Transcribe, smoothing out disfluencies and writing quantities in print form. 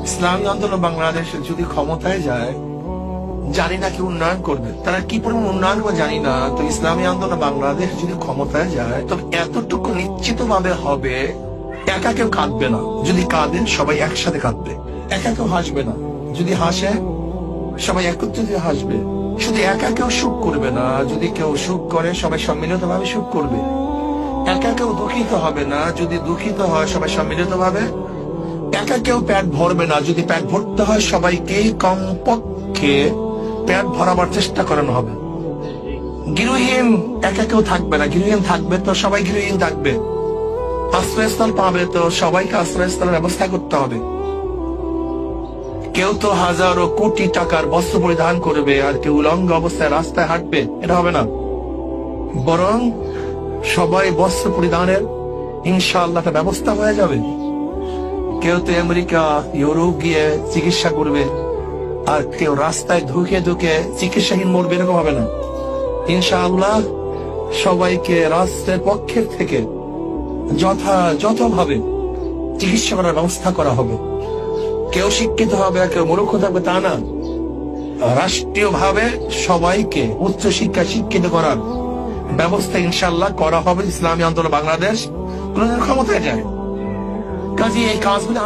ইসলামী আন্দোলন বাংলাদেশ যদি ক্ষমতায় যায়, জানি না কি উন্নয়ন করবে, তারা কি পরিমাণ উন্নয়ন করবে জানি না। তো ইসলামী আন্দোলন বাংলাদেশ যদি ক্ষমতায় যায়, তবে এতটুকু নিশ্চিত ভাবে হবে, একা কেউ কাঁদবে না। যদি কাঁদে সবাই একসাথে কাঁদবে, একা কেউ হাসবে না। যদি হাসে সবাই একত্রিত হাসবে। শুধু একা কেউ সুখ করবে না, যদি কেউ সুখ করে সবাই সম্মিলিত ভাবে সুখ করবে। একা কেউ দুঃখিত হবে না, যদি দুঃখিত হয় সবাই সম্মিলিত ভাবে। একা কেউ পেট ভরবে না, যদি পেট ভরতে হয় সবাইকে কমপক্ষে পেট ভরাবার চেষ্টা করানো হবে। গৃহহীন একা কেউ থাকবে না, গৃহহীন থাকবে তো সবাই গৃহহীন থাকবে। আশ্রয়স্থল পাবে তো সবাইকে আশ্রয়স্থলের ব্যবস্থা করতে হবে। কেউ তো হাজারো কোটি টাকার বস্ত্র পরিধান করবে আর কেউ উলঙ্গ অবস্থায় রাস্তায় হাঁটবে, এটা হবে না। বরং সবাই বস্ত্র পরিধানের ইনশাআল্লাহ একটা ব্যবস্থা হয়ে যাবে। কেউ তো আমেরিকা ইউরোপ গিয়ে চিকিৎসা করবে আর কেউ রাস্তায় ধুকে ধুকে চিকিৎসাহীন মরবে, এরকম হবে না। ইনশাআল্লাহ সবাইকে রাষ্ট্রের পক্ষের থেকে যথাযথভাবে চিকিৎসা করার ব্যবস্থা করা হবে। কেউ শিক্ষিত হবে আর কেউ মূর্খ থাকবে তা না। রাষ্ট্রীয় ভাবে সবাইকে উচ্চ শিক্ষা শিক্ষিত করার ব্যবস্থা ইনশাআল্লাহ করা হবে। ইসলামী আন্দোলন বাংলাদেশ কোনদিন ক্ষমতায় যায়, কাজে এই কাজগুলো